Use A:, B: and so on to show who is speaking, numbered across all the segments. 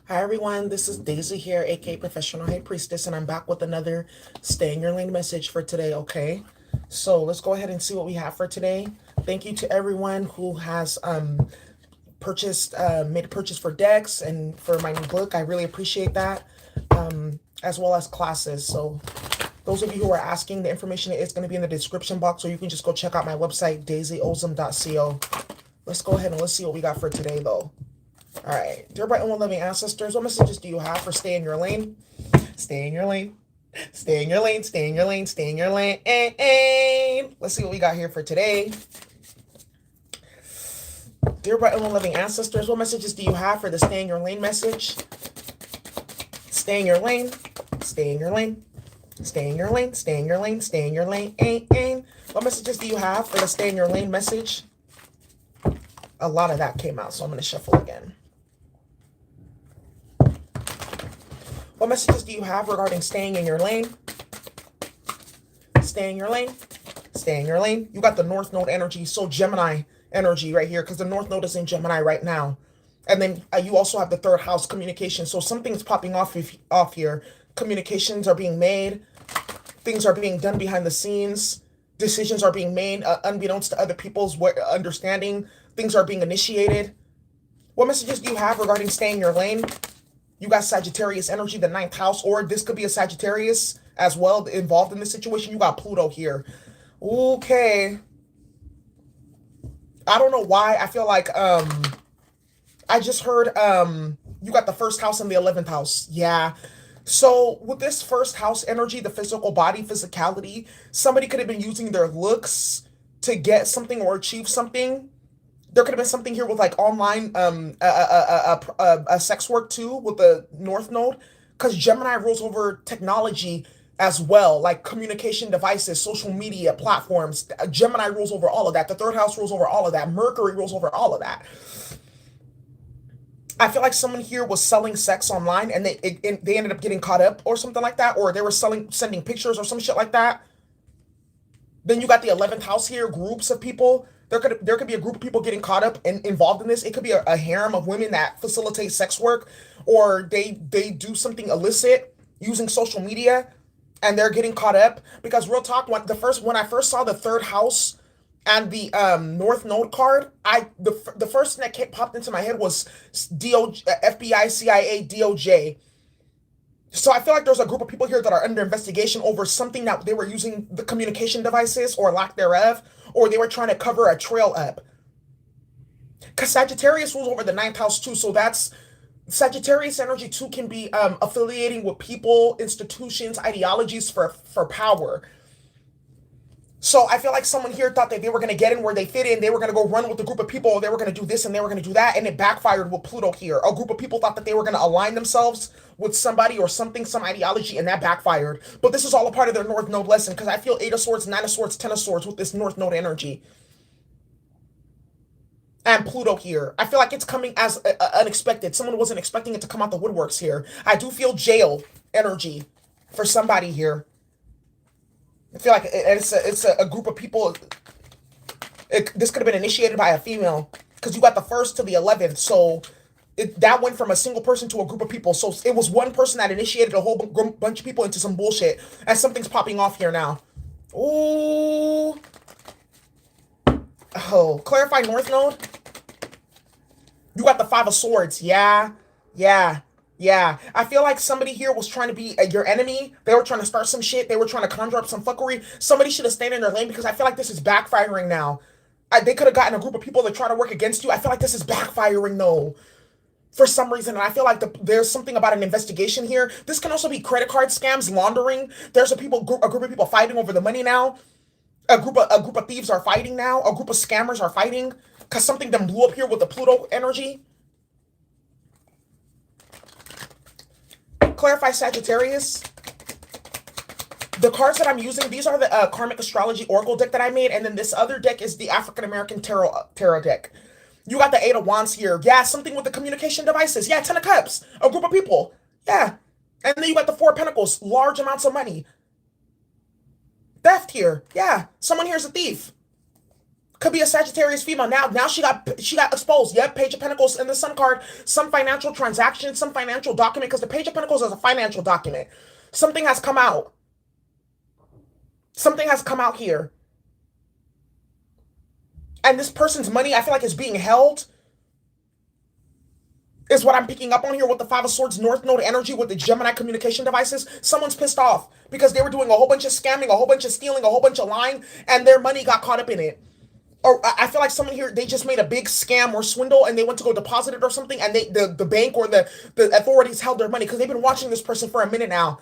A: Hi everyone, this is Daisy here, aka Professional High Priestess, and I'm back with another Stay in Your Lane message for today, okay? So let's go ahead and see what we have for today. Thank you to everyone who has purchased made a purchase for decks and for my new book. I really appreciate that. As well as classes. So those of you who are asking, the information is going to be in the description box, or you can just go check out my website, daisyozum.co. Let's go ahead and let's see what we got for today though. All right, dear bright and loving ancestors, what messages do you have for stay in your lane? Stay in your lane. Stay in your lane. Stay in your lane. Stay in your lane. Let's see what we got here for today. Dear bright and loving ancestors, what messages do you have for the stay in your lane message? Stay in your lane. Stay in your lane. Stay in your lane. Stay in your lane. Stay in your lane. What messages do you have for the stay in your lane message? A lot of that came out, so I'm going to shuffle again. What messages do you have regarding staying in your lane? Stay in your lane. Stay in your lane. You got the North Node energy, so Gemini energy right here, because the North Node is in Gemini right now. And then you also have the third house communication. So something's popping off here. Communications are being made. Things are being done behind the scenes. Decisions are being made unbeknownst to other people's understanding. Things are being initiated. What messages do you have regarding staying in your lane? You got Sagittarius energy, the ninth house, or this could be a Sagittarius as well involved in this situation. You got Pluto here. Okay. I don't know why. I feel like I just heard you got the first house and the 11th house. Yeah. So with this first house energy, the physical body, physicality, somebody could have been using their looks to get something or achieve something. There could have been something here with like online sex work too with the North Node, because Gemini rules over technology as well, like communication devices, social media platforms. Gemini rules over all of that. The third house rules over all of that. Mercury rules over all of that. I feel like someone here was selling sex online and they ended up getting caught up or something like that, or they were sending pictures or some shit like that. Then you got the 11th house here, groups of people. There could be a group of people getting caught up and involved in this. It could be a harem of women that facilitate sex work, or they do something illicit using social media, and they're getting caught up. Because real talk, when I first saw the third house and the North Node card, the first thing that popped into my head was FBI, CIA, DOJ. So I feel like there's a group of people here that are under investigation over something that they were using the communication devices or lack thereof, or they were trying to cover a trail up. Because Sagittarius rules over the ninth house too, so that's Sagittarius energy too can be affiliating with people, institutions, ideologies for power. So I feel like someone here thought that they were going to get in where they fit in. They were going to go run with a group of people. They were going to do this and they were going to do that. And it backfired with Pluto here. A group of people thought that they were going to align themselves with somebody or something, some ideology, and that backfired. But this is all a part of their North Node lesson, because I feel 8 of Swords, 9 of Swords, 10 of Swords with this North Node energy. And Pluto here. I feel like it's coming as unexpected. Someone wasn't expecting it to come out the woodworks here. I do feel jail energy for somebody here. I feel like it's a group of people. This could have been initiated by a female, because you got the first to the 11th. So that went from a single person to a group of people. So it was one person that initiated a whole bunch of people into some bullshit. And something's popping off here now. Ooh. Oh, clarify North Node. You got the Five of Swords. Yeah. Yeah. Yeah, I feel like somebody here was trying to be your enemy. They were trying to start some shit. They were trying to conjure up some fuckery. Somebody should have stayed in their lane, because I feel like this is backfiring now. They could have gotten a group of people that try to work against you. I feel like this is backfiring though, for some reason. And I feel like there's something about an investigation here. This can also be credit card scams, laundering. There's a group of people fighting over the money now. A group of thieves are fighting now. A group of scammers are fighting because something them blew up here with the Pluto energy. Clarify Sagittarius. The cards that I'm using, these are the Karmic Astrology Oracle deck that I made, and then this other deck is the African American Tarot deck. You got the Eight of Wands here. Yeah, something with the communication devices. Yeah, Ten of Cups. A group of people. Yeah. And then you got the Four of Pentacles. Large amounts of money. Theft here. Yeah. Someone here is a thief. Could be a Sagittarius female. Now she got exposed. Yep, Page of Pentacles in the Sun card. Some financial transaction, some financial document, because the Page of Pentacles is a financial document. Something has come out. Something has come out here. And this person's money, I feel like, is being held, is what I'm picking up on here with the Five of Swords North Node energy with the Gemini communication devices. Someone's pissed off because they were doing a whole bunch of scamming, a whole bunch of stealing, a whole bunch of lying, and their money got caught up in it. Or I feel like someone here, they just made a big scam or swindle and they went to go deposit it or something, and the bank or the authorities held their money because they've been watching this person for a minute now.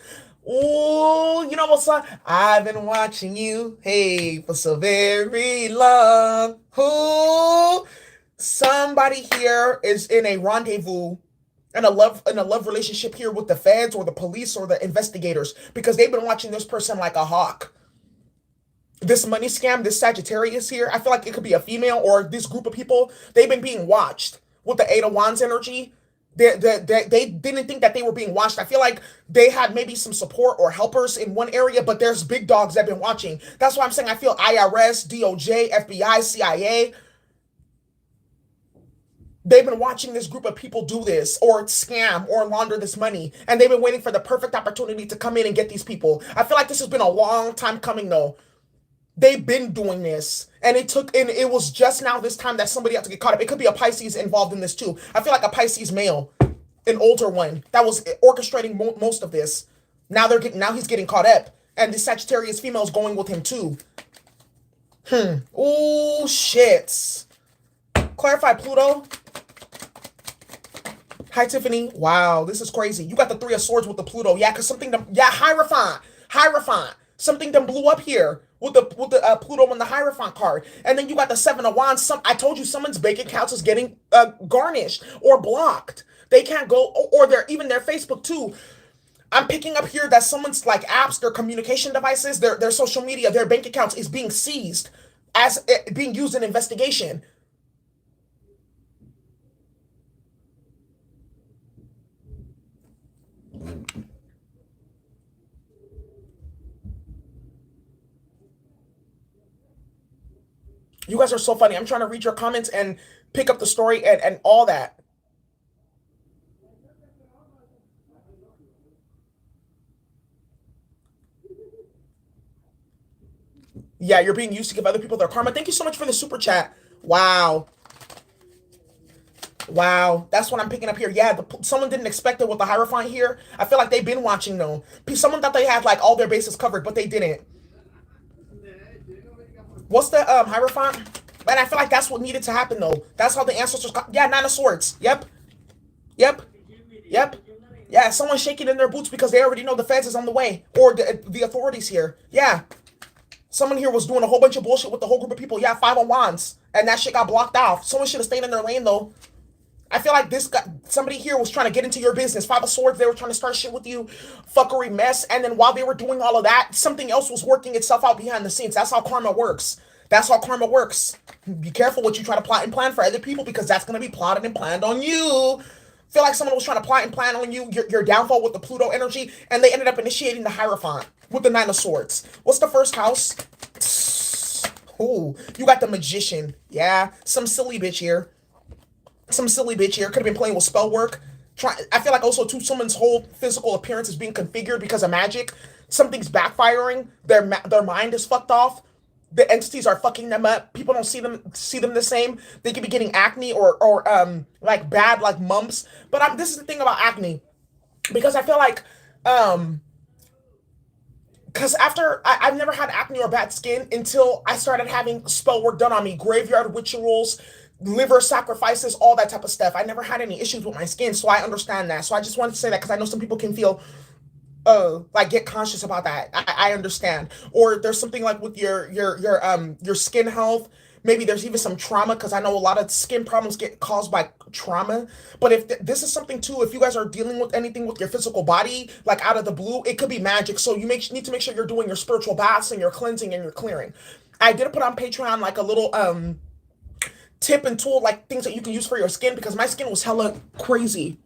A: Oh, you know what's up? I've been watching you, hey, for so very long. Who? Somebody here is in a rendezvous and a love relationship here with the feds or the police or the investigators because they've been watching this person like a hawk. This money scam, this Sagittarius here, I feel like it could be a female or this group of people. They've been being watched with the Eight of Wands energy. They didn't think that they were being watched. I feel like they had maybe some support or helpers in one area, but there's big dogs that have been watching. That's why I'm saying I feel IRS, DOJ, FBI, CIA. They've been watching this group of people do this or scam or launder this money, and they've been waiting for the perfect opportunity to come in and get these people. I feel like this has been a long time coming, though. They've been doing this, and it was just now this time that somebody had to get caught up. It could be a Pisces involved in this too. I feel like a Pisces male, an older one that was orchestrating most of this. Now he's getting caught up, and the Sagittarius female is going with him too. Oh shit. Clarify Pluto. Hi, Tiffany. Wow, this is crazy. You got the Three of Swords with the Pluto. Yeah, because Hierophant. Something done blew up here with the Pluto on the Hierophant card. And then you got the Seven of Wands. I told you someone's bank accounts is getting garnished or blocked. They can't go, or even their Facebook too. I'm picking up here that someone's like apps, their communication devices, their social media, their bank accounts is being seized as being used in investigation. You guys are so funny. I'm trying to read your comments and pick up the story and all that. Yeah, you're being used to give other people their karma. Thank you so much for the super chat. Wow. Wow. That's what I'm picking up here. Yeah, someone didn't expect it with the Hierophant here. I feel like they've been watching though. Someone thought they had like all their bases covered, but they didn't. What's the Hierophant? And I feel like that's what needed to happen though. That's how the ancestors yeah, Nine of Swords. Yep. Yep. Yep. Yeah, someone's shaking in their boots because they already know the feds is on the way. Or the authorities here. Yeah. Someone here was doing a whole bunch of bullshit with the whole group of people. Yeah, Five of Wands. And that shit got blocked off. Someone should have stayed in their lane though. I feel like somebody here was trying to get into your business. Five of Swords, they were trying to start shit with you. Fuckery mess. And then while they were doing all of that, something else was working itself out behind the scenes. That's how karma works. That's how karma works. Be careful what you try to plot and plan for other people because that's going to be plotted and planned on you. Feel like someone was trying to plot and plan on you, your downfall with the Pluto energy, and they ended up initiating the Hierophant with the Nine of Swords. What's the first house? Ooh, you got the Magician. Yeah, some silly bitch here. Some silly bitch here. Could have been playing with spell work. I feel like also too someone's whole physical appearance is being configured because of magic. Something's backfiring. Their mind is fucked off. The entities are fucking them up. People don't see them the same. They could be getting acne or like bad like mumps. But this is the thing about acne, because I feel like because after I've never had acne or bad skin until I started having spell work done on me, graveyard rituals, liver sacrifices, all that type of stuff. I never had any issues with my skin, so I understand that. So I just wanted to say that because I know some people can feel like get conscious about that. I understand. Or there's something like with your skin health. Maybe there's even some trauma because I know a lot of skin problems get caused by trauma. But if this is something too, if you guys are dealing with anything with your physical body, like out of the blue, it could be magic. So you need to make sure you're doing your spiritual baths and your cleansing and your clearing. I did put on Patreon like a little tip and tool, like things that you can use for your skin, because my skin was hella crazy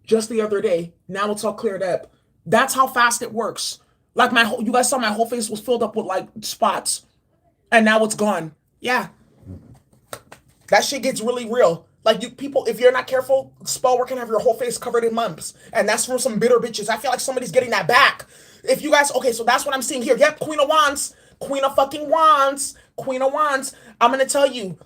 A: just the other day. Now it's all cleared up. That's how fast it works. Like you guys saw my whole face was filled up with like spots, and now it's gone. Yeah. That shit gets really real. Like you people, if you're not careful, spell work can have your whole face covered in mumps. And that's from some bitter bitches. I feel like somebody's getting that back. If you guys, okay, so that's what I'm seeing here. Yep, Queen of Wands. Queen of fucking Wands. Queen of Wands. I'm gonna tell you,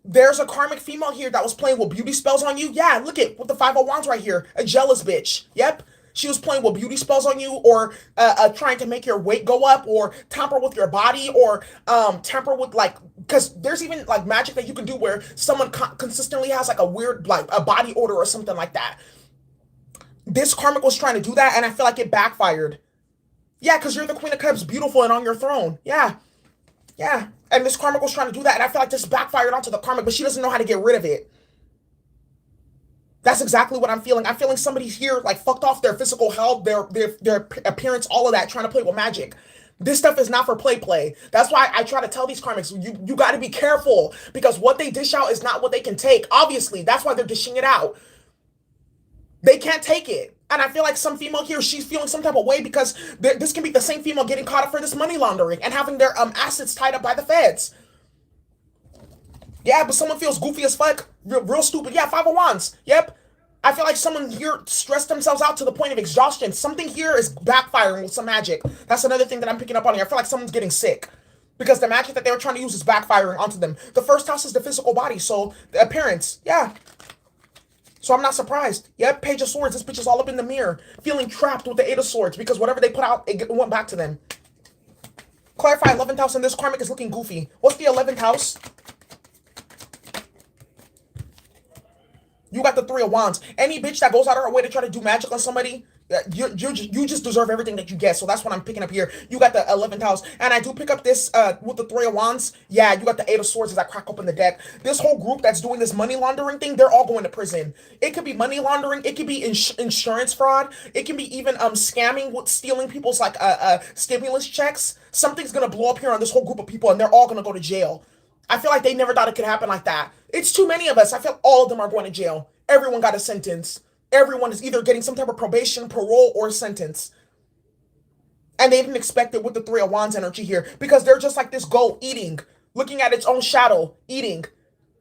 A: there's a karmic female here that was playing with beauty spells on you. Yeah, look at with the Five of Wands right here. A jealous bitch. Yep. She was playing with beauty spells on you, or trying to make your weight go up, or tamper with your body, or tamper with like, because there's even like magic that you can do where someone consistently has like a weird like a body odor or something like that. This karmic was trying to do that, and I feel like it backfired. Yeah, because you're the Queen of Cups, beautiful and on your throne. Yeah, yeah. And this karmic was trying to do that, and I feel like this backfired onto the karmic, but she doesn't know how to get rid of it. That's exactly what I'm feeling. I'm feeling somebody here like fucked off their physical health, their appearance, all of that, trying to play with magic. This stuff is not for play. That's why I try to tell these karmics, you got to be careful because what they dish out is not what they can take. Obviously, that's why they're dishing it out. They can't take it. And I feel like some female here, she's feeling some type of way because this can be the same female getting caught up for this money laundering and having their assets tied up by the feds. Yeah, but someone feels goofy as fuck, real stupid. Yeah, Five of Wands. Yep. I feel like someone here stressed themselves out to the point of exhaustion. Something here is backfiring with some magic. That's another thing that I'm picking up on here. I feel like someone's getting sick because the magic that they were trying to use is backfiring onto them. The first house is the physical body, so the appearance. Yeah. So I'm not surprised. Yep, Page of Swords. This bitch is all up in the mirror, feeling trapped with the Eight of Swords because whatever they put out, it went back to them. Clarify 11th house, and this karmic is looking goofy. What's the 11th house? You got the Three of Wands. Any bitch that goes out of her way to try to do magic on somebody, you just deserve everything that you get. So that's what I'm picking up here. You got the 11th house. And I do pick up this with the Three of Wands. Yeah, you got the Eight of Swords as I crack open the deck. This whole group that's doing this money laundering thing, they're all going to prison. It could be money laundering. It could be insurance fraud. It can be even scamming with stealing people's like stimulus checks. Something's going to blow up here on this whole group of people and they're all going to go to jail. I feel like they never thought it could happen like that. It's too many of us. I feel all of them are going to jail. Everyone got a sentence. Everyone is either getting some type of probation, parole, or sentence. And they didn't expect it with the Three of Wands energy here because they're just like this goat eating, looking at its own shadow, eating,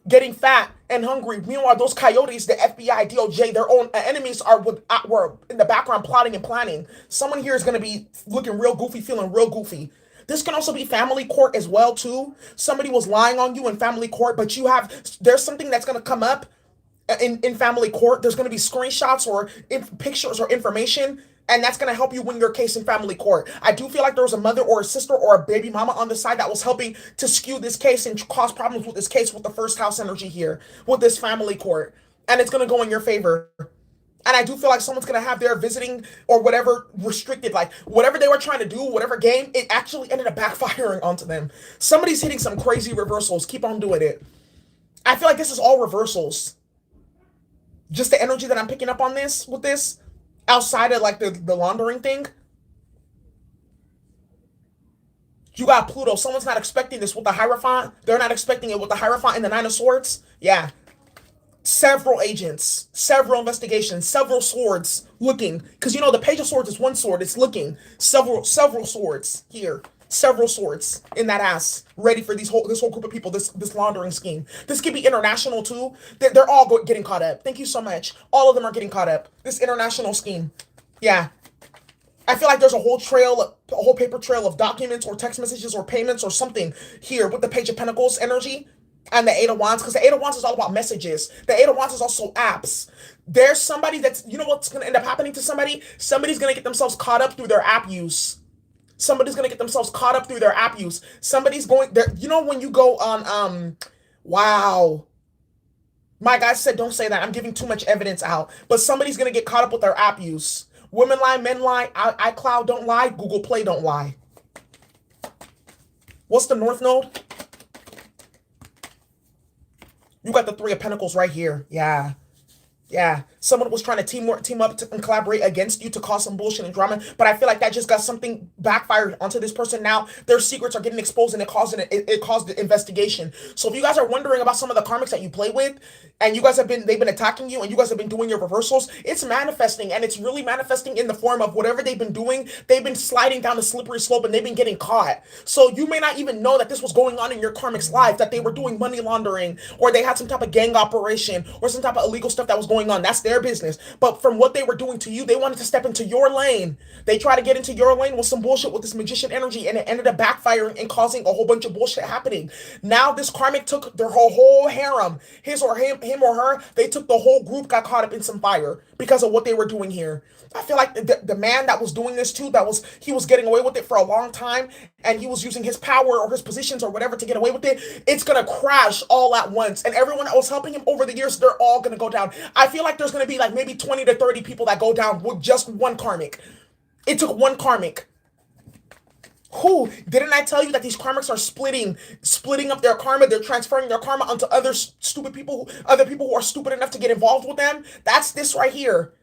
A: getting fat and hungry. Meanwhile, those coyotes, the FBI, DOJ, their own enemies were in the background plotting and planning. Someone here is going to be looking real goofy, feeling real goofy. This can also be family court as well, too. Somebody was lying on you in family court, but there's something that's going to come up in family court. There's going to be screenshots or pictures or information, and that's going to help you win your case in family court. I do feel like there was a mother or a sister or a baby mama on the side that was helping to skew this case and cause problems with this case with the first house energy here, with this family court. And it's going to go in your favor. And I do feel like someone's going to have their visiting or whatever restricted, like whatever they were trying to do, whatever game, it actually ended up backfiring onto them. Somebody's hitting some crazy reversals. Keep on doing it. I feel like this is all reversals. Just the energy that I'm picking up on this, with this, outside of like the laundering thing. You got Pluto. Someone's not expecting this with the Hierophant. They're not expecting it with the Hierophant and the Nine of Swords. Yeah. Several agents, several investigations, several swords looking. Because, the Page of Swords is one sword. It's looking. Several swords here. Several swords in that ass. Ready for this whole group of people, this laundering scheme. This could be international, too. They're all getting caught up. Thank you so much. All of them are getting caught up. This international scheme. Yeah. I feel like there's a whole paper trail of documents or text messages or payments or something here with the Page of Pentacles energy. And the Eight of Wands, because the Eight of Wands is all about messages. The Eight of Wands is also apps. There's somebody that's, what's going to end up happening to somebody? Somebody's going to get themselves caught up through their app use. Somebody's going to get themselves caught up through their app use. Somebody's going there. When you go on, wow. My guy said, don't say that. I'm giving too much evidence out. But somebody's going to get caught up with their app use. Women lie, men lie, iCloud don't lie, Google Play don't lie. What's the North Node? You got the Three of Pentacles right here. Yeah. Yeah. someone was trying to team up and collaborate against you to cause some bullshit and drama. But I feel like that just got something backfired onto this person. Now their secrets are getting exposed and it caused the investigation. So if you guys are wondering about some of the karmics that you play with, and they've been attacking you, and you guys have been doing your reversals, it's manifesting, and it's really manifesting in the form of whatever they've been doing. They've been sliding down the slippery slope, and they've been getting caught. So you may not even know that this was going on in your karmic's life, that they were doing money laundering, or they had some type of gang operation, or some type of illegal stuff that was going on. That's their business. But from what they were doing to you, they wanted to step into your lane. They tried to get into your lane with some bullshit with this magician energy, and it ended up backfiring and causing a whole bunch of bullshit happening. Now this karmic took their whole harem, him or her. They took the whole group, got caught up in some fire because of what they were doing here. I feel like the man that was doing this too, he was getting away with it for a long time, and he was using his power or his positions or whatever to get away with it. It's gonna crash all at once, and everyone that was helping him over the years, they're all gonna go down. I feel like there's gonna be like maybe 20 to 30 people that go down with just one karmic. It took one karmic. Who didn't I tell you that these karmics are splitting up their karma? They're transferring their karma onto other other people who are stupid enough to get involved with them. That's this right here.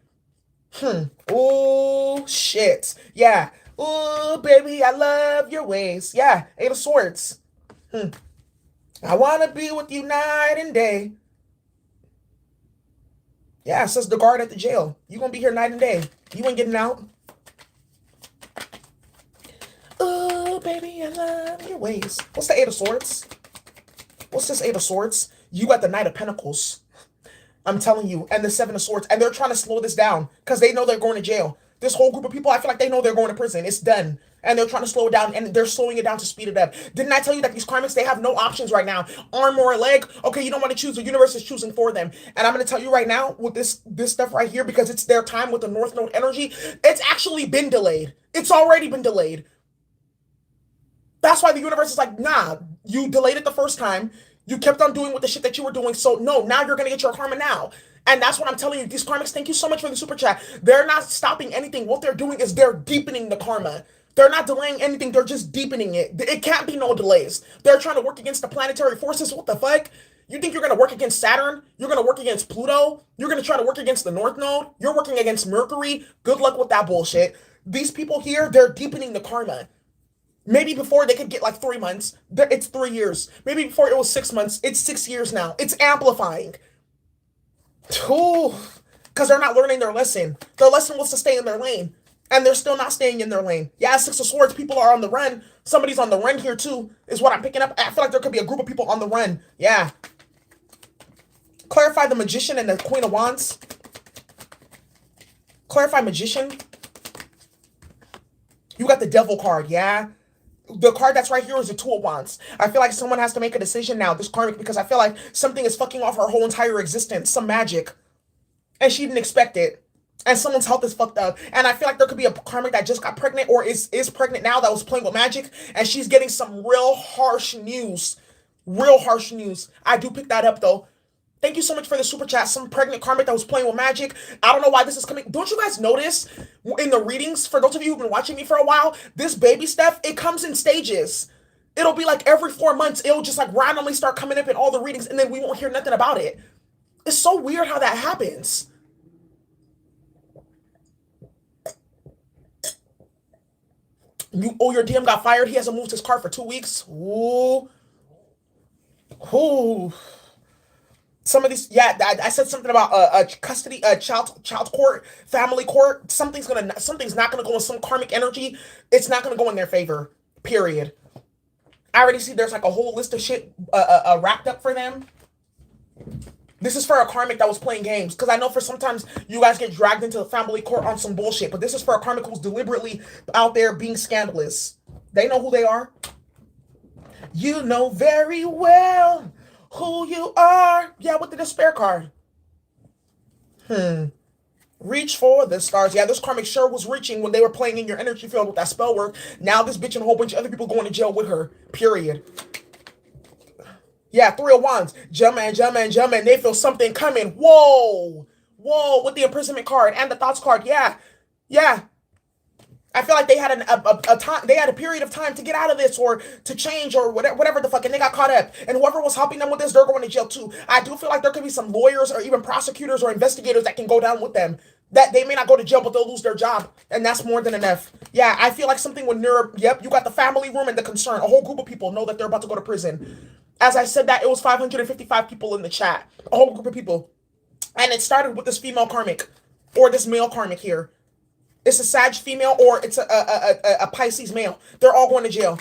A: Oh shit. Yeah. Oh baby, I love your ways. Yeah. Eight of Swords. I wanna be with you night and day. Yeah, says the guard at the jail. You gonna be here night and day. You ain't getting out. Oh, baby, I love your ways. What's the Eight of Swords? What's this Eight of Swords? You got the Knight of Pentacles. I'm telling you. And the Seven of Swords. And they're trying to slow this down because they know they're going to jail. This whole group of people, I feel like they know they're going to prison. It's done. And they're trying to slow it down, and they're slowing it down to speed it up. Didn't I tell you that these karmics, they have no options right now? Arm or a leg? Okay, you don't want to choose. The universe is choosing for them. And I'm going to tell you right now with this stuff right here, because it's their time with the North Node energy, it's actually been delayed. It's already been delayed. That's why the universe is like, nah, you delayed it the first time. You kept on doing with the shit that you were doing. So no, now you're going to get your karma now. And that's what I'm telling you. These karmics, thank you so much for the super chat. They're not stopping anything. What they're doing is they're deepening the karma. They're not delaying anything. They're just deepening it. It can't be no delays. They're trying to work against the planetary forces. What the fuck? You think you're going to work against Saturn? You're going to work against Pluto? You're going to try to work against the North Node? You're working against Mercury? Good luck with that bullshit. These people here, they're deepening the karma. Maybe before they could get like 3 months, it's 3 years. Maybe before it was 6 months, it's 6 years now. It's amplifying. Ooh, because they're not learning their lesson. Their lesson was to stay in their lane, and they're still not staying in their lane. Yeah, Six of Swords, people are on the run. Somebody's on the run here too, is what I'm picking up. I feel like there could be a group of people on the run. Yeah. Clarify the Magician and the Queen of Wands. Clarify Magician. You got the Devil card, yeah? The card that's right here is the Two of Wands. I feel like someone has to make a decision now, this karmic, because I feel like something is fucking off her whole entire existence. Some magic. And she didn't expect it. And someone's health is fucked up. And I feel like there could be a karmic that just got pregnant or is pregnant now that was playing with magic. And she's getting some real harsh news. Real harsh news. I do pick that up though. Thank you so much for the super chat. Some pregnant karmic that was playing with magic. I don't know why this is coming. Don't you guys notice in the readings, for those of you who've been watching me for a while, this baby stuff, it comes in stages. It'll be like every 4 months, it'll just like randomly start coming up in all the readings, and then we won't hear nothing about it. It's so weird how that happens. Your DM got fired. He hasn't moved his car for 2 weeks. Ooh. Ooh. Some of these, yeah, I said something about custody, child court, family court. Something's not gonna go in some karmic energy. It's not gonna go in their favor. Period. I already see there's like a whole list of shit wrapped up for them. This is for a karmic that was playing games, because I know for sometimes you guys get dragged into the family court on some bullshit, but this is for a karmic who's deliberately out there being scandalous. They know who they are. You know very well who you are. Yeah, with the despair card. Reach for the stars. Yeah, this karmic sure was reaching when they were playing in your energy field with that spell work. Now this bitch and a whole bunch of other people going to jail with her. Period. Yeah, Three of Wands. Jumping. They feel something coming. Whoa. Whoa, with the imprisonment card and the thoughts card. Yeah. I feel like they had a time, they had a period of time to get out of this or to change or whatever the fuck, and they got caught up. And whoever was helping them with this, they're going to jail too. I do feel like there could be some lawyers or even prosecutors or investigators that can go down with them. That they may not go to jail, but they'll lose their job, and that's more than enough. Yeah, I feel like something with neuro. Yep, you got the family room and the concern. A whole group of people know that they're about to go to prison. As I said that, it was 555 people in the chat. A whole group of people. And it started with this female karmic. Or this male karmic here. It's a Sag female or it's a Pisces male. They're all going to jail.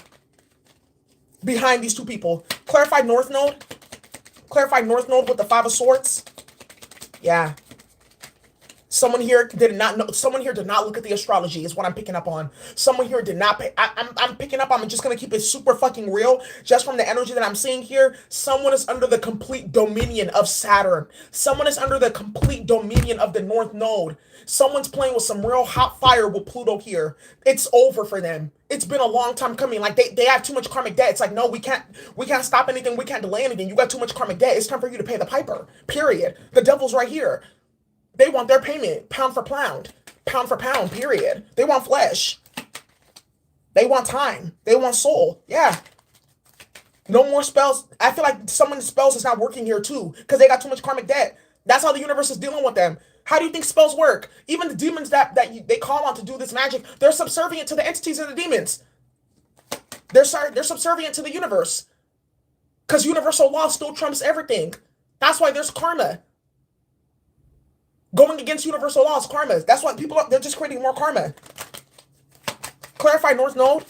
A: Behind these two people. Clarified North Node. Clarified North Node with the Five of Swords. Yeah. Someone here did not know. Someone here did not look at the astrology. Is what I'm picking up on. Someone here did not. I'm picking up. I'm just gonna keep it super fucking real. Just from the energy that I'm seeing here, someone is under the complete dominion of Saturn. Someone is under the complete dominion of the North Node. Someone's playing with some real hot fire with Pluto here. It's over for them. It's been a long time coming. Like they have too much karmic debt. It's like, no, we can't stop anything. We can't delay anything. You got too much karmic debt. It's time for you to pay the piper. Period. The devil's right here. They want their payment, pound for pound, period. They want flesh. They want time. They want soul. Yeah. No more spells. I feel like someone's spells is not working here too because they got too much karmic debt. That's how the universe is dealing with them. How do you think spells work? Even the demons that they call on to do this magic, they're subservient to the entities of the demons. They're subservient to the universe because universal law still trumps everything. That's why there's karma. Going against universal laws, karma. That's why they're just creating more karma. Clarify North Node.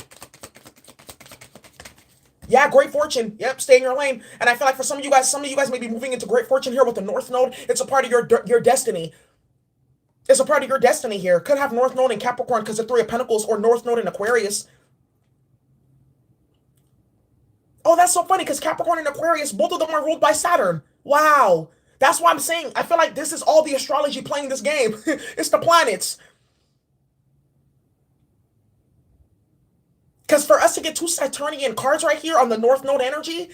A: Yeah, great fortune. Yep, stay in your lane. And I feel like for some of you guys may be moving into great fortune here with the North Node. It's a part of your destiny. It's a part of your destiny here. Could have North Node in Capricorn because of Three of Pentacles or North Node in Aquarius. Oh, that's so funny because Capricorn and Aquarius, both of them are ruled by Saturn. Wow. That's why I'm saying, I feel like this is all the astrology playing this game. It's the planets. Because for us to get two Saturnian cards right here on the North Node energy,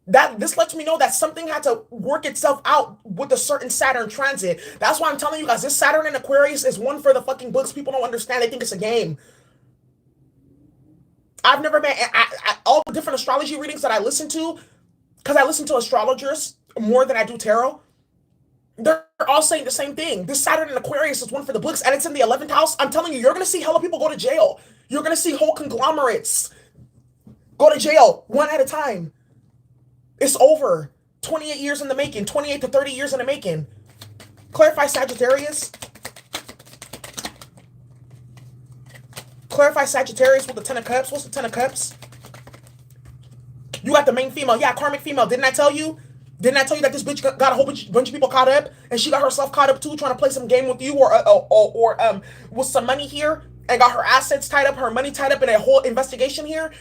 A: this lets me know that something had to work itself out with a certain Saturn transit. That's why I'm telling you guys, this Saturn in Aquarius is one for the fucking books. People don't understand. They think it's a game. I've never met all the different astrology readings that I listen to, because I listen to astrologers more than I do tarot. They're all saying the same thing. This Saturn in Aquarius is one for the books, and it's in the 11th house. I'm telling you, you're going to see hella people go to jail. You're going to see whole conglomerates go to jail one at a time. It's over. 28 years in the making. 28 to 30 years in the making. Clarify Sagittarius. Clarify Sagittarius with the Ten of Cups. What's the Ten of Cups? You got the main female. Yeah, karmic female. Didn't I tell you? Didn't I tell you that this bitch got a whole bunch of people caught up, and she got herself caught up too, trying to play some game with you, or with some money here, and got her assets tied up, her money tied up in a whole investigation here.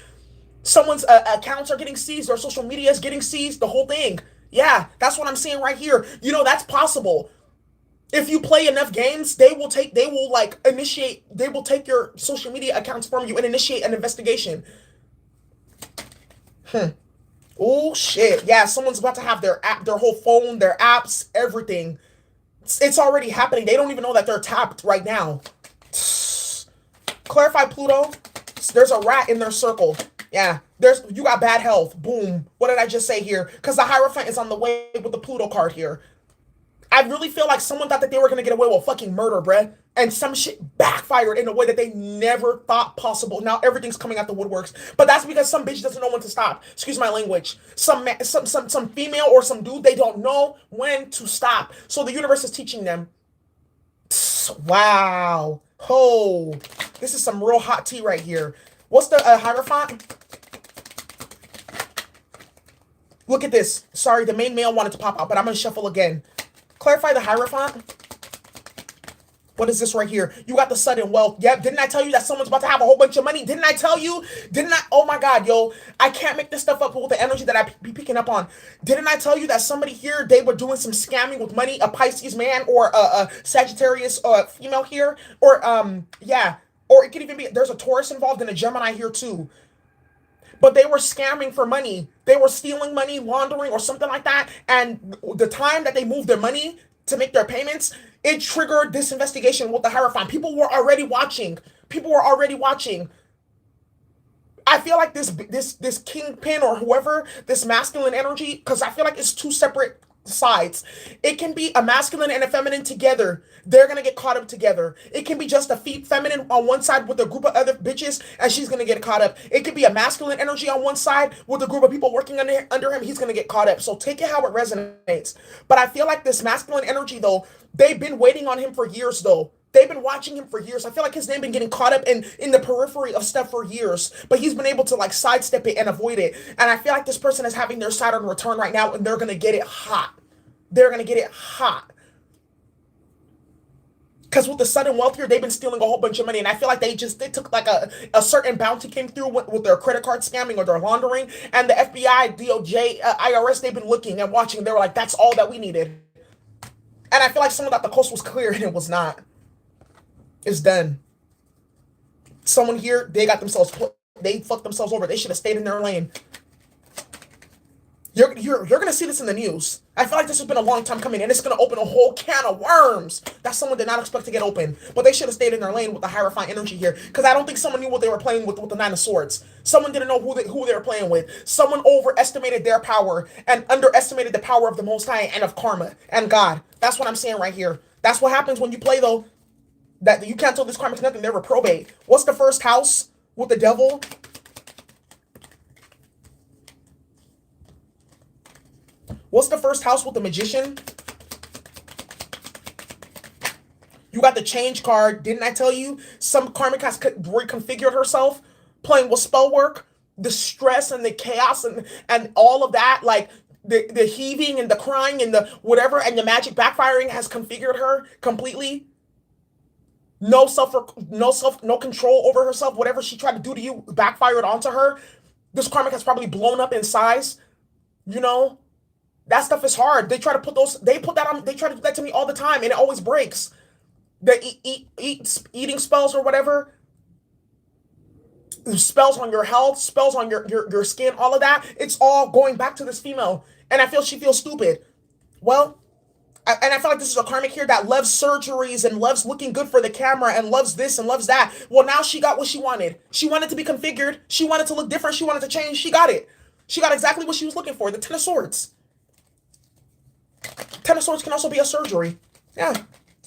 A: Someone's accounts are getting seized, their social media is getting seized, the whole thing. Yeah, that's what I'm seeing right here. You know, that's possible. If you play enough games, they will take your social media accounts from you and initiate an investigation. Oh shit. Yeah, someone's about to have their app, their whole phone, their apps, everything. It's already happening. They don't even know that they're tapped right now. Clarify Pluto. There's a rat in their circle. Yeah. You got bad health. Boom. What did I just say here? Because the Hierophant is on the way with the Pluto card here. I really feel like someone thought that they were going to get away with fucking murder, bruh. And some shit backfired in a way that they never thought possible. Now everything's coming out the woodworks. But that's because some bitch doesn't know when to stop. Excuse my language. Some female or some dude, they don't know when to stop. So the universe is teaching them. Wow. Oh, this is some real hot tea right here. What's the Hierophant? Look at this. Sorry, the main male wanted to pop out, but I'm going to shuffle again. Clarify the Hierophant. What is this right here? You got the sudden wealth. Yep. Didn't I tell you that someone's about to have a whole bunch of money? Didn't I tell you? Didn't I? Oh my God, yo. I can't make this stuff up with the energy that I be picking up on. Didn't I tell you that somebody here, they were doing some scamming with money? A Pisces man or a Sagittarius female here? Or, yeah. Or it could even be, there's a Taurus involved and a Gemini here too. But they were scamming for money. They were stealing money, laundering, or something like that. And the time that they moved their money to make their payments, it triggered this investigation with the Hierophant. People were already watching. People were already watching. I feel like this kingpin or whoever, this masculine energy, because I feel like it's two separate sides. It can be a masculine and a feminine together. They're gonna get caught up together. It can be just a feminine on one side with a group of other bitches, and she's gonna get caught up. It could be a masculine energy on one side with a group of people working under him. He's gonna get caught up. So take it how it resonates. But I feel like this masculine energy, though, they've been waiting on him for years, though. They've been watching him for years. I feel like his name been getting caught up in the periphery of stuff for years, but he's been able to like sidestep it and avoid it. And I feel like this person is having their Saturn return right now, and they're gonna get it hot. They're gonna get it hot. Because with the sudden wealth here, they've been stealing a whole bunch of money, and I feel like they took like a certain bounty came through with their credit card scamming or their laundering, and the FBI, DOJ, IRS, they've been looking and watching. They were like, that's all that we needed. And I feel like someone thought the coast was clear, and it was not. It's done. Someone here, they fucked themselves over. They should have stayed in their lane. You're gonna see this in the news. I feel like this has been a long time coming, and it's gonna open a whole can of worms that someone did not expect to get open. But they should have stayed in their lane with the Hierophant energy here, because I don't think someone knew what they were playing with the Nine of Swords. Someone didn't know who they were playing with. Someone overestimated their power and underestimated the power of the Most High and of karma and God. That's what I'm saying right here. That's what happens when you play, though. That you can't tell this karmic's nothing. They're reprobate. What's the first house with the devil? What's the first house with the magician? You got the change card. Didn't I tell you? Some karmic has reconfigured herself, playing with spell work, the stress and the chaos and all of that, like the heaving and the crying and the whatever, and the magic backfiring has configured her completely. No control over herself. Whatever she tried to do to you backfired onto her. This karmic has probably blown up in size. You know, that stuff is hard. They try to put they try to do that to me all the time, and it always breaks. The eating spells or whatever. Spells on your health, spells on your skin, all of that. It's all going back to this female. And I feel she feels stupid. Well, and I feel like this is a karmic here that loves surgeries and loves looking good for the camera and loves this and loves that. Well, now she got what she wanted. She wanted to be configured. She wanted to look different. She wanted to change. She got it. She got exactly what she was looking for. The Ten of Swords. Ten of Swords can also be a surgery. Yeah.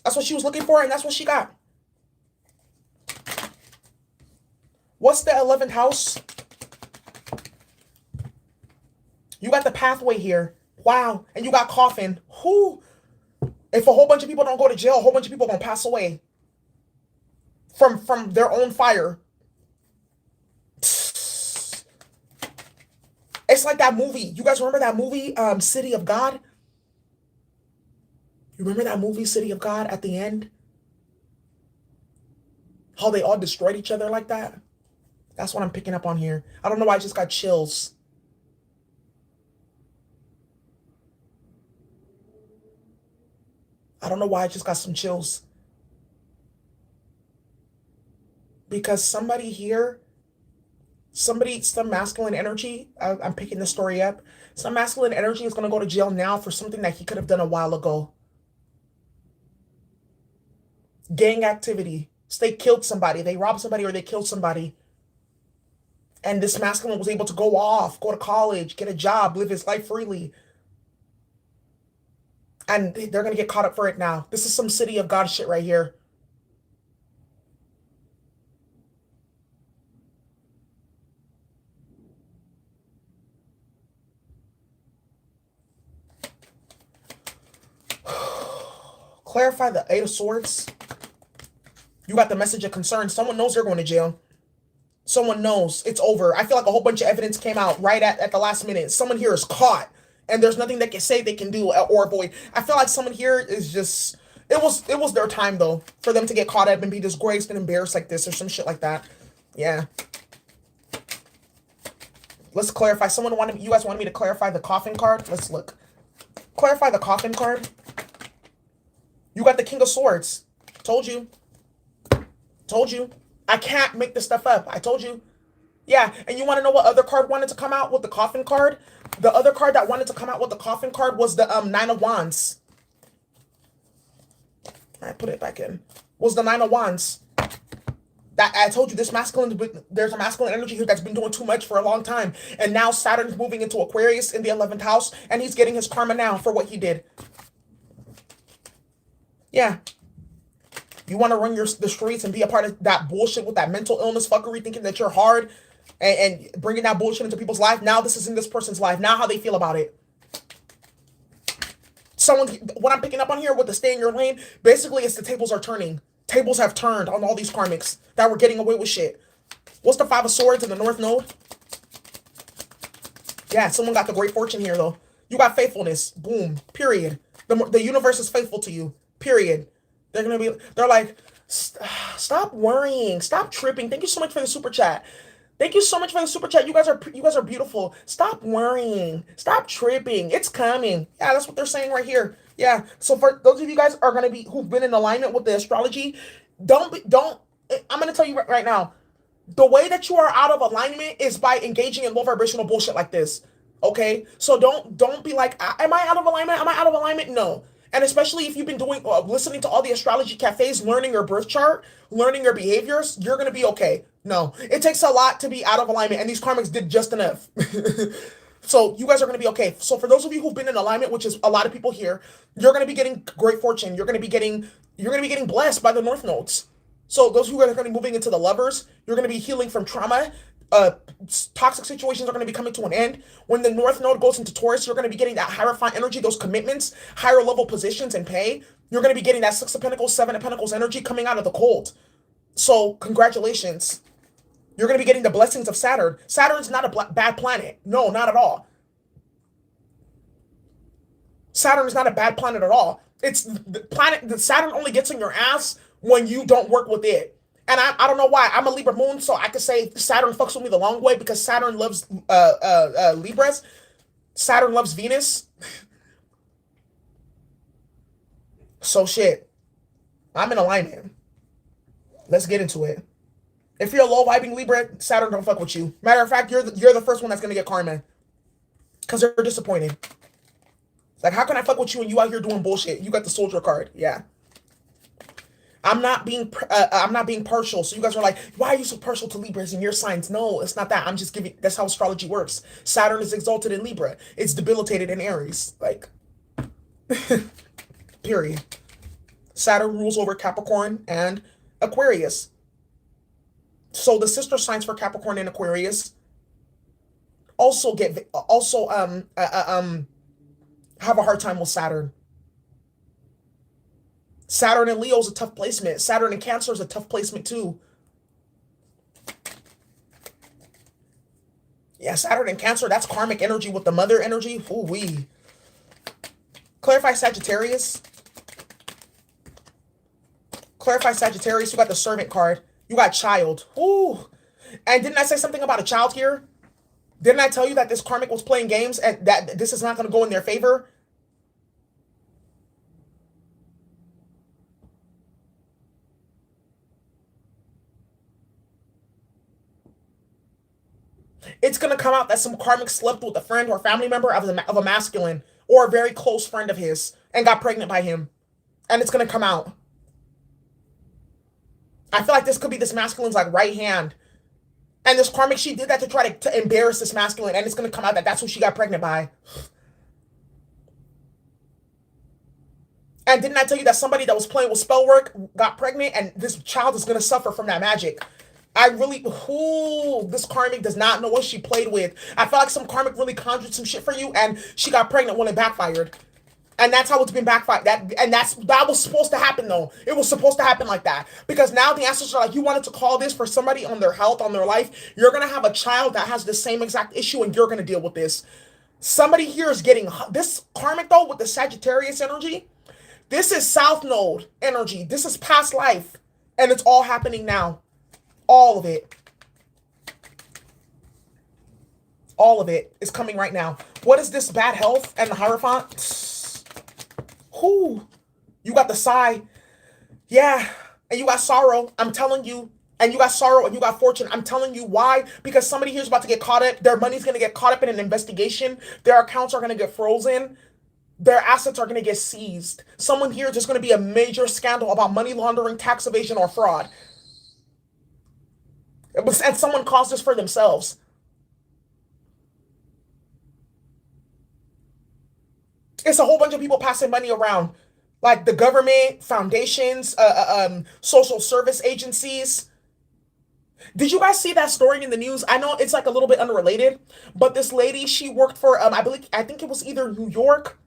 A: That's what she was looking for, and that's what she got. What's the 11th house? You got the pathway here. Wow. And you got coffin. Who? If a whole bunch of people don't go to jail, a whole bunch of people gonna pass away from their own fire. It's like that movie. You guys remember that movie, City of God? You remember that movie, City of God, at the end? How they all destroyed each other like that? That's what I'm picking up on here. I don't know why I just got chills. I don't know why I just got some chills. Because somebody here, some masculine energy, I'm picking the story up. Some masculine energy is going to go to jail now for something that he could have done a while ago. Gang activity. So they killed somebody. They robbed somebody or they killed somebody. And this masculine was able to go off, go to college, get a job, live his life freely. And they're going to get caught up for it now. This is some City of God shit right here. Clarify the Eight of Swords. You got the message of concern. Someone knows they're going to jail. Someone knows it's over. I feel like a whole bunch of evidence came out right at the last minute. Someone here is caught. And there's nothing they can say they can do or avoid. I feel like someone here is just... It was their time, though, for them to get caught up and be disgraced and embarrassed like this or some shit like that. Yeah. Let's clarify. You guys wanted me to clarify the coffin card? Let's look. Clarify the coffin card. You got the King of Swords. Told you. Told you. I can't make this stuff up. I told you. Yeah, and you want to know what other card wanted to come out with the coffin card? The other card that wanted to come out with the coffin card was the Nine of Wands. I put it back in. Was the Nine of Wands. That I told you, this masculine, there's a masculine energy here that's been doing too much for a long time. And now Saturn's moving into Aquarius in the 11th house, and he's getting his karma now for what he did. Yeah. You want to run the streets and be a part of that bullshit with that mental illness fuckery, thinking that you're hard and bringing that bullshit into people's life. Now this is in this person's life. Now how they feel about it. What I'm picking up on here with the stay in your lane, basically it's the tables are turning. Tables have turned on all these karmics that were getting away with shit. What's the Five of Swords in the North Node? Yeah, someone got the great fortune here, though. You got faithfulness. Boom. Period. The universe is faithful to you. Period. They're like, stop worrying. Stop tripping. Thank you so much for the super chat. Thank you so much for the super chat. You guys are beautiful. Stop worrying. Stop tripping. It's coming. Yeah, that's what they're saying right here. Yeah. So for those of you guys are gonna be who've been in alignment with the astrology, don't. I'm gonna tell you right now. The way that you are out of alignment is by engaging in low vibrational bullshit like this. Okay? So don't be like, am I out of alignment? Am I out of alignment? No. And especially if you've been listening to all the astrology cafes, learning your birth chart, learning your behaviors, you're gonna be okay. No, it takes a lot to be out of alignment, and these karmics did just enough. So you guys are gonna be okay. So for those of you who've been in alignment, which is a lot of people here, you're gonna be getting great fortune. You're gonna be getting blessed by the North Nodes. So those who are going to be moving into the lovers, you're going to be healing from trauma. Toxic situations are going to be coming to an end. When the North Node goes into Taurus, you're going to be getting that Hierophant energy, those commitments, higher level positions and pay. You're going to be getting that Six of Pentacles, Seven of Pentacles energy coming out of the cold. So congratulations. You're going to be getting the blessings of Saturn. Saturn's not a bad planet. No, not at all. Saturn is not a bad planet at all. It's the planet that Saturn only gets in your ass when you don't work with it. And I don't know why. I'm a Libra moon, so I could say Saturn fucks with me the long way because Saturn loves Libras. Saturn loves Venus. So shit. I'm in alignment. Let's get into it. If you're a low vibing Libra, Saturn don't fuck with you. Matter of fact, you're the first one that's gonna get karma. Because they're disappointed. Like, how can I fuck with you when you out here doing bullshit? You got the soldier card. Yeah. I'm not being partial. So you guys are like, why are you so partial to Libras and your signs? No, it's not that. I'm just giving, that's how astrology works. Saturn is exalted in Libra. It's debilitated in Aries. Like, period. Saturn rules over Capricorn and Aquarius. So the sister signs for Capricorn and Aquarius also have a hard time with Saturn. Saturn and Leo is a tough placement. Saturn and Cancer is a tough placement too. Yeah, Saturn and Cancer, that's karmic energy with the mother energy. Ooh-wee. Clarify Sagittarius. Clarify Sagittarius. You got the servant card. You got child. Ooh. And didn't I say something about a child here? Didn't I tell you that this karmic was playing games and that this is not going to go in their favor? It's going to come out that some karmic slept with a friend or family member of a masculine or a very close friend of his and got pregnant by him. And it's going to come out. I feel like this could be this masculine's like right hand. And this karmic, she did that to try to embarrass this masculine. And it's going to come out that that's who she got pregnant by. And didn't I tell you that somebody that was playing with spell work got pregnant and this child is going to suffer from that magic? This karmic does not know what she played with. I feel like some karmic really conjured some shit for you and she got pregnant when it backfired. And that's how it's been backfired. That was supposed to happen though. It was supposed to happen like that. Because now the ancestors are like, you wanted to call this for somebody on their health, on their life. You're going to have a child that has the same exact issue and you're going to deal with this. Somebody here is getting, this karmic though with the Sagittarius energy, this is South Node energy. This is past life. And it's all happening now. All of it. All of it is coming right now. What is this bad health and the Hierophant? Whoo. You got the sigh. Yeah. And you got sorrow. I'm telling you. And you got sorrow and you got fortune. I'm telling you why. Because somebody here is about to get caught up. Their money's going to get caught up in an investigation. Their accounts are going to get frozen. Their assets are going to get seized. Someone here is just going to be a major scandal about money laundering, tax evasion, or fraud. And someone caused this for themselves. It's a whole bunch of people passing money around, like the government, foundations, social service agencies. Did you guys see that story in the news? I know it's like a little bit unrelated, but this lady, she worked for I think it was either New York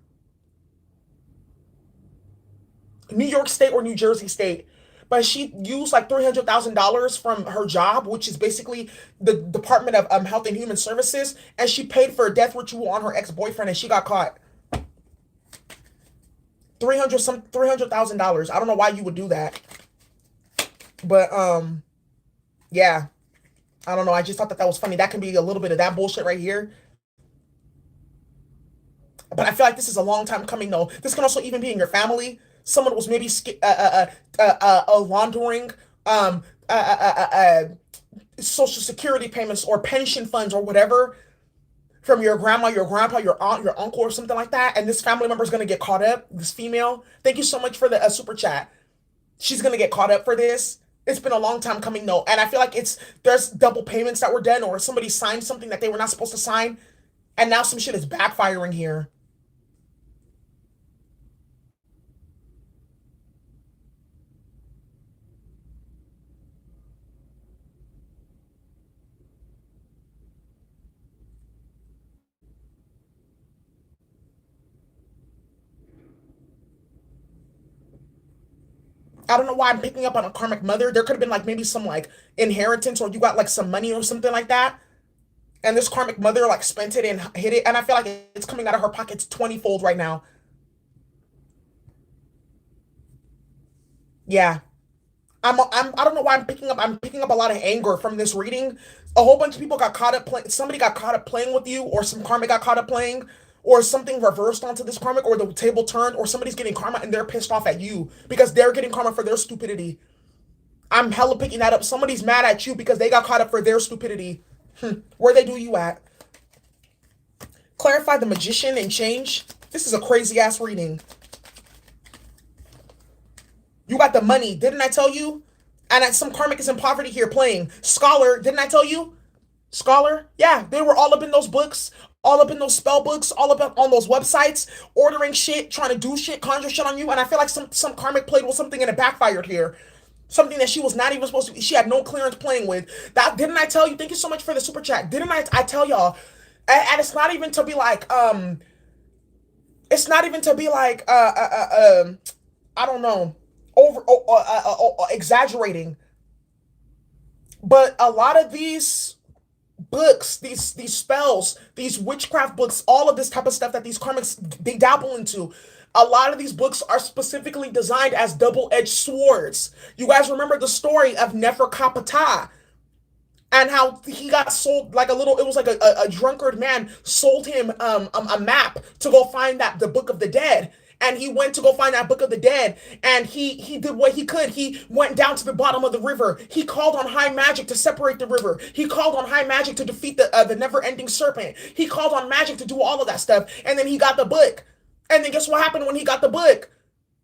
A: State or New Jersey State. But she used like $300,000 from her job, which is basically the Department of Health and Human Services, and she paid for a death ritual on her ex-boyfriend, and she got caught. 300,000. I don't know why you would do that, but yeah, I don't know. I just thought that was funny. That can be a little bit of that bullshit right here. But I feel like this is a long time coming, though. This can also even be in your family. Someone was maybe laundering um, uh, uh, uh, uh, social security payments or pension funds or whatever from your grandma, your grandpa, your aunt, your uncle, or something like that. And this family member is going to get caught up. This female. Thank you so much for the super chat. She's going to get caught up for this. It's been a long time coming, though. And I feel like there's double payments that were done, or somebody signed something that they were not supposed to sign. And now some shit is backfiring here. I don't know why I'm picking up on a karmic mother. There could have been like maybe some like inheritance, or you got like some money or something like that. And this karmic mother like spent it and hid it. And I feel like it's coming out of her pockets 20-fold right now. Yeah. I don't know why I'm picking up a lot of anger from this reading. A whole bunch of people got caught up playing, somebody got caught up playing with you, or some karmic got caught up playing, or something reversed onto this karmic, or the table turned, or somebody's getting karma and they're pissed off at you because they're getting karma for their stupidity. I'm hella picking that up. Somebody's mad at you because they got caught up for their stupidity. Where they do you at? Clarify the magician and change. This is a crazy ass reading. You got the money, didn't I tell you? And some karmic is in poverty here playing. Scholar, didn't I tell you? Scholar, yeah, they were all up in those books, all up in those spell books, all up on those websites, ordering shit, trying to do shit, conjure shit on you. And I feel like some karmic played with something and it backfired here. Something that she was not even supposed to. She had no clearance playing with. That didn't I tell you? Thank you so much for the super chat. Didn't I tell y'all? And it's not even to be like it's not even to be like I don't know, exaggerating, but a lot of these books, these spells, these witchcraft books, all of this type of stuff that these karmics they dabble into. A lot of these books are specifically designed as double-edged swords. You guys remember the story of Neferkapata and how he got sold like a little, it was like a drunkard man sold him a map to go find that the book of the dead, and he went to go find that book of the dead, and he did what he could. He went down to the bottom of the river. He called on high magic to separate the river. He called on high magic to defeat the never-ending serpent. He called on magic to do all of that stuff, and then he got the book. And then guess what happened when he got the book?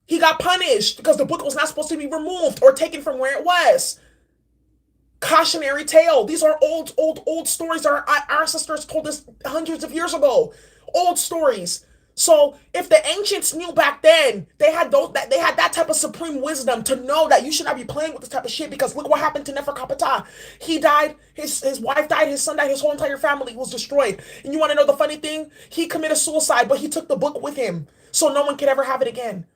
A: He got punished because the book was not supposed to be removed or taken from where it was. Cautionary tale. These are old stories our ancestors told us hundreds of years ago. Old stories. So if the ancients knew back then, they had that type of supreme wisdom to know that you should not be playing with this type of shit, because look what happened to Neferkapata. He died, his wife died, his son died, his whole entire family was destroyed. And you want to know the funny thing? He committed suicide, but he took the book with him, so no one could ever have it again.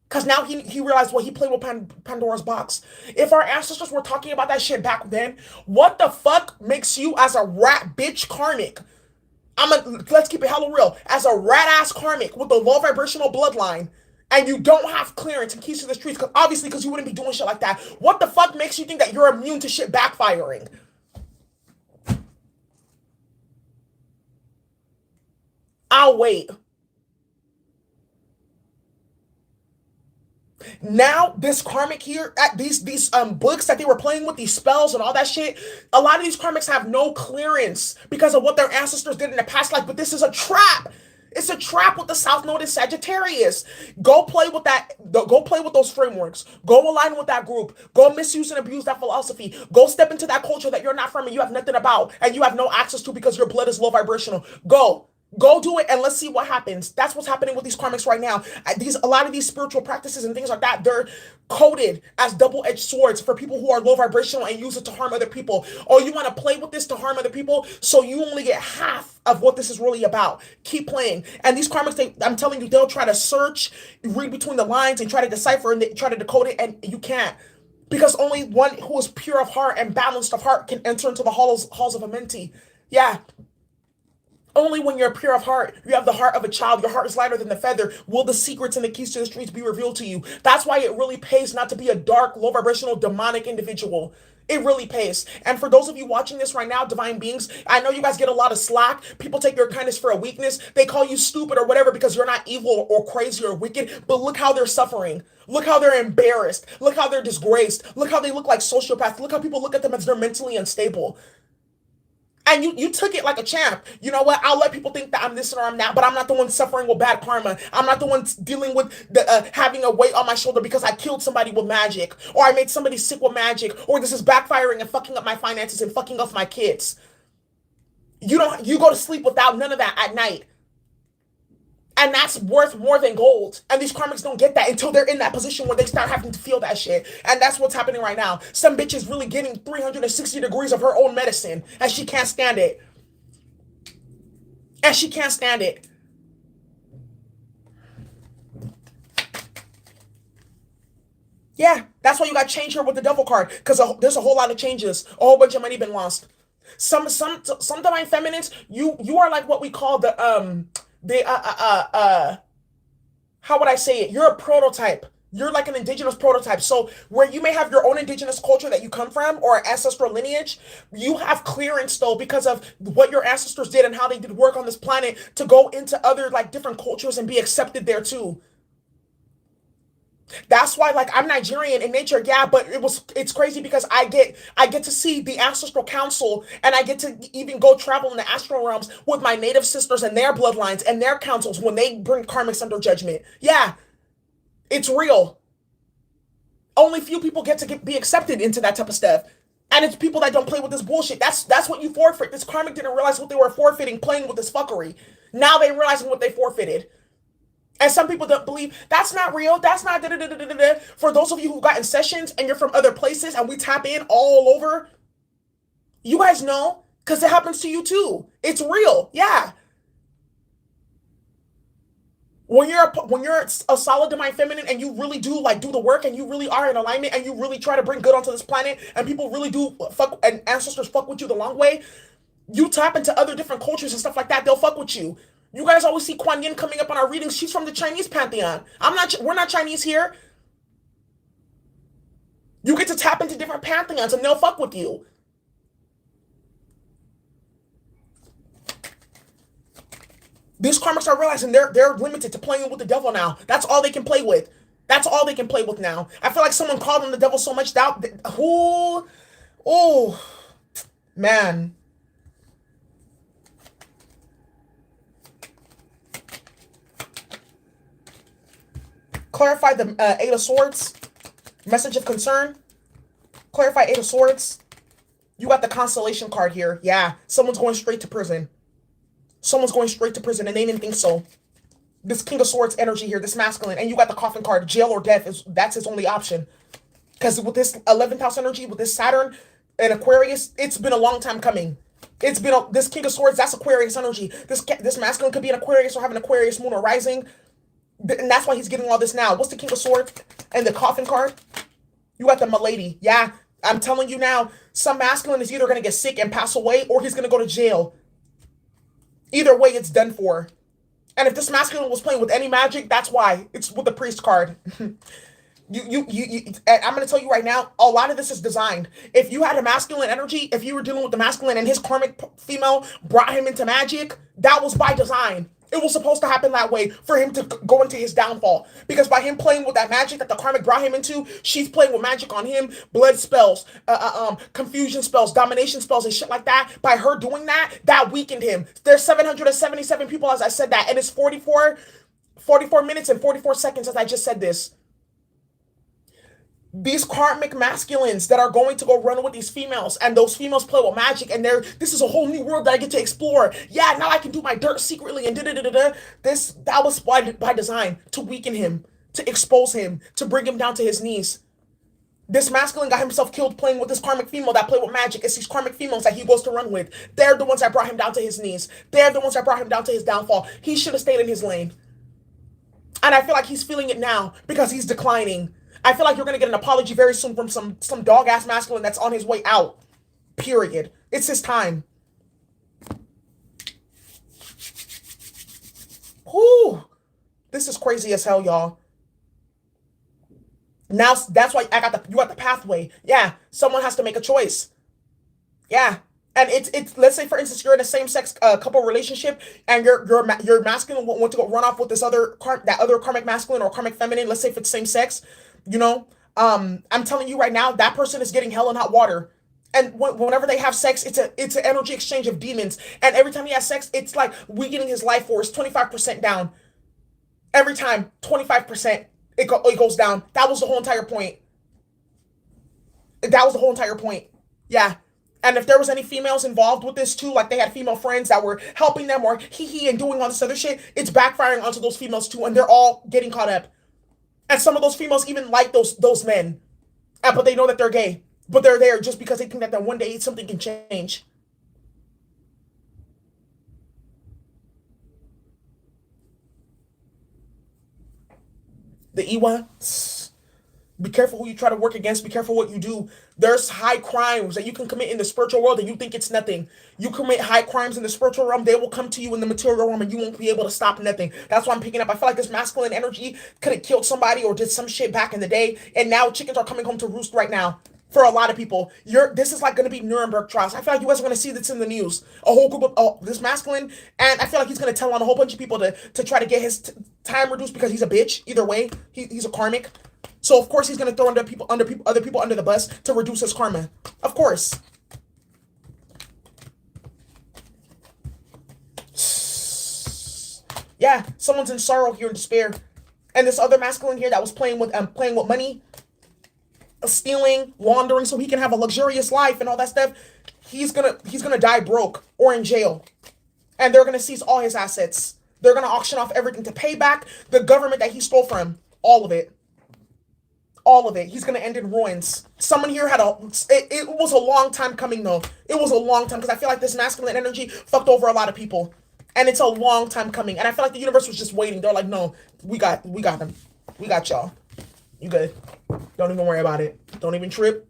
A: Because now he realized, well, he played with Pandora's box. If our ancestors were talking about that shit back then, what the fuck makes you as a rat bitch karmic? Let's keep it hella real. As a rat ass karmic with a low vibrational bloodline, and you don't have clearance and keys to the streets, because you wouldn't be doing shit like that. What the fuck makes you think that you're immune to shit backfiring? I'll wait. Now this karmic here at these books that they were playing with, these spells and all that shit, a lot of these karmics have no clearance because of what their ancestors did in the past life. But this is a trap. It's a trap with the South Node in Sagittarius. Go play with that. Go play with those frameworks. Go align with that group. Go misuse and abuse that philosophy. Go step into that culture that you're not from and you have nothing about and you have no access to because your blood is low vibrational. Go do it and let's see what happens. That's what's happening with these karmics right now. A lot of these spiritual practices and things like that, they're coded as double-edged swords for people who are low vibrational and use it to harm other people. Oh, you want to play with this to harm other people? So you only get half of what this is really about. Keep playing. And these karmics, I'm telling you, they'll try to search, read between the lines and try to decipher and try to decode it, and you can't. Because only one who is pure of heart and balanced of heart can enter into the halls of a mentee. Yeah. Only when you're pure of heart, you have the heart of a child, your heart is lighter than the feather, will the secrets and the keys to the streets be revealed to you. That's why it really pays not to be a dark, low vibrational, demonic individual. It really pays. And for those of you watching this right now, divine beings, I know you guys get a lot of slack. People take your kindness for a weakness. They call you stupid or whatever because you're not evil or crazy or wicked. But look how they're suffering. Look how they're embarrassed. Look how they're disgraced. Look how they look like sociopaths. Look how people look at them as they're mentally unstable. And you took it like a champ. You know what? I'll let people think that I'm this or I'm that, but I'm not the one suffering with bad karma. I'm not the one dealing with having a weight on my shoulder because I killed somebody with magic, or I made somebody sick with magic, or this is backfiring and fucking up my finances and fucking up my kids. You go to sleep without none of that at night. And that's worth more than gold. And these karmics don't get that until they're in that position where they start having to feel that shit. And that's what's happening right now. Some bitch is really getting 360 degrees of her own medicine. And she can't stand it. And she can't stand it. Yeah, that's why you got change here with the devil card. Because there's a whole lot of changes. A whole bunch of money been lost. Some divine feminines, you are like what we call the how would I say it? You're a prototype. You're like an indigenous prototype. So where you may have your own indigenous culture that you come from or ancestral lineage, you have clearance though because of what your ancestors did and how they did work on this planet to go into other like different cultures and be accepted there too. That's why, like, I'm Nigerian in nature, yeah, but it's crazy because I get to see the ancestral council and I get to even go travel in the astral realms with my native sisters and their bloodlines and their councils when they bring karmics under judgment. Yeah, it's real. Only few people get to be accepted into that type of stuff. And it's people that don't play with this bullshit. That's what you forfeit. This karmic didn't realize what they were forfeiting playing with this fuckery. Now they realizing what they forfeited. And some people don't believe that's not real. That's not da da da da da da. For those of you who got in sessions and you're from other places and we tap in all over, you guys know because it happens to you too. It's real. Yeah. When you're a solid divine feminine and you really do like do the work and you really are in alignment and you really try to bring good onto this planet and people really do fuck and ancestors fuck with you the long way, you tap into other different cultures and stuff like that. They'll fuck with you. You guys always see Kuan Yin coming up on our readings. She's from the Chinese pantheon. We're not Chinese here. You get to tap into different pantheons and they'll fuck with you. These karmics are realizing they're limited to playing with the devil now. That's all they can play with. That's all they can play with now. I feel like someone called them the devil so much that oh man. Clarify the Eight of Swords. Message of concern. Clarify Eight of Swords. You got the Constellation card here. Yeah, someone's going straight to prison. Someone's going straight to prison and they didn't think so. This King of Swords energy here, this masculine. And you got the Coffin card. Jail or death, that's his only option. Because with this 11th house energy, with this Saturn and Aquarius, it's been a long time coming. This King of Swords, that's Aquarius energy. This masculine could be an Aquarius or have an Aquarius moon or rising. And that's why he's getting all this now. What's the King of Swords and the Coffin card? You got the Milady. Yeah, I'm telling you now, some masculine is either going to get sick and pass away or he's going to go to jail. Either way, it's done for. And if this masculine was playing with any magic, that's why. It's with the Priest card. I'm going to tell you right now, a lot of this is designed. If you had a masculine energy, if you were dealing with the masculine and his karmic female brought him into magic, that was by design. It was supposed to happen that way for him to go into his downfall. Because by him playing with that magic that the karmic brought him into, she's playing with magic on him, blood spells, confusion spells, domination spells, and shit like that. By her doing that, that weakened him. There's 777 people as I said that, and it's 44 minutes and 44 seconds as I just said this. These karmic masculines that are going to go run with these females, and those females play with magic, and this is a whole new world that I get to explore. Yeah, now I can do my dirt secretly and da. That was by design, to weaken him, to expose him, to bring him down to his knees. This masculine got himself killed playing with this karmic female that play with magic. It's these karmic females that he goes to run with. They're the ones that brought him down to his knees. They're the ones that brought him down to his downfall. He should have stayed in his lane. And I feel like he's feeling it now because he's declining. I feel like you're going to get an apology very soon from some dog-ass masculine that's on his way out. Period. It's his time. Whew. This is crazy as hell, y'all. Now, that's why you got the pathway. Yeah, someone has to make a choice. Yeah. And it's let's say, for instance, you're in a same-sex couple relationship, and your masculine want to go run off with this other karmic masculine or karmic feminine. Let's say if it's same sex, I'm telling you right now, that person is getting hell and hot water. And whenever they have sex, it's an energy exchange of demons. And every time he has sex, it's like weakening his life force 25% down. Every time, 25%, it goes down. That was the whole entire point. Yeah. And if there was any females involved with this too, like they had female friends that were helping them or and doing all this other shit, it's backfiring onto those females too, and they're all getting caught up. And some of those females even like those men, but they know that they're gay. But they're there just because they think that one day something can change. The Iwa. Be careful who you try to work against. Be careful what you do. There's high crimes that you can commit in the spiritual world and you think it's nothing. You commit high crimes in the spiritual realm, they will come to you in the material realm and you won't be able to stop nothing. That's why I'm picking up. I feel like this masculine energy could have killed somebody or did some shit back in the day. And now chickens are coming home to roost right now. For a lot of people, this is like going to be Nuremberg trials. I feel like you guys are going to see this in the news. A whole group of this masculine, and I feel like he's going to tell on a whole bunch of people to try to get his time reduced because he's a bitch. Either way, he's a karmic. So of course he's going to throw other people under the bus to reduce his karma. Of course. Yeah, someone's in sorrow here, in despair, and this other masculine here that was playing with money, stealing, laundering, so he can have a luxurious life and all that stuff. He's gonna die broke or in jail, and they're gonna seize all his assets. They're gonna auction off everything to pay back the government that he stole from. All of it. He's gonna end in ruins. Someone here it was a long time coming though. It was a long time because I feel like this masculine energy fucked over a lot of people, and it's a long time coming. And I feel like the universe was just waiting. They're like, no, we got them, we got y'all. You good? Don't even worry about it. Don't even trip.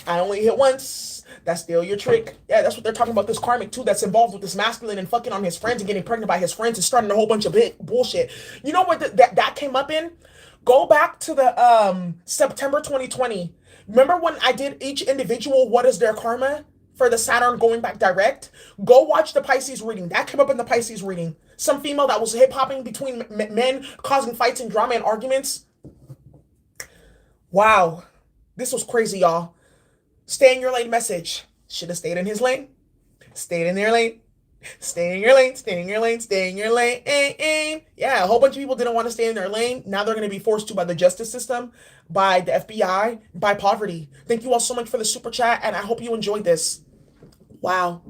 A: I only hit once. That's still your trick. Yeah, that's what they're talking about. This karmic too that's involved with this masculine and fucking on his friends and getting pregnant by his friends and starting a whole bunch of bullshit. You know what that came up in? Go back to the September 2020. Remember when I did each individual what is their karma for the Saturn going back direct? Go watch the Pisces reading. That came up in the Pisces reading. Some female that was hip-hopping between men, causing fights and drama and arguments. Wow. This was crazy, y'all. Stay in your lane message. Should have stayed in his lane. Stayed in their lane. Stay in your lane. Yeah, a whole bunch of people didn't want to stay in their lane. Now they're going to be forced to by the justice system, by the FBI, by poverty. Thank you all so much for the super chat, and I hope you enjoyed this. Wow.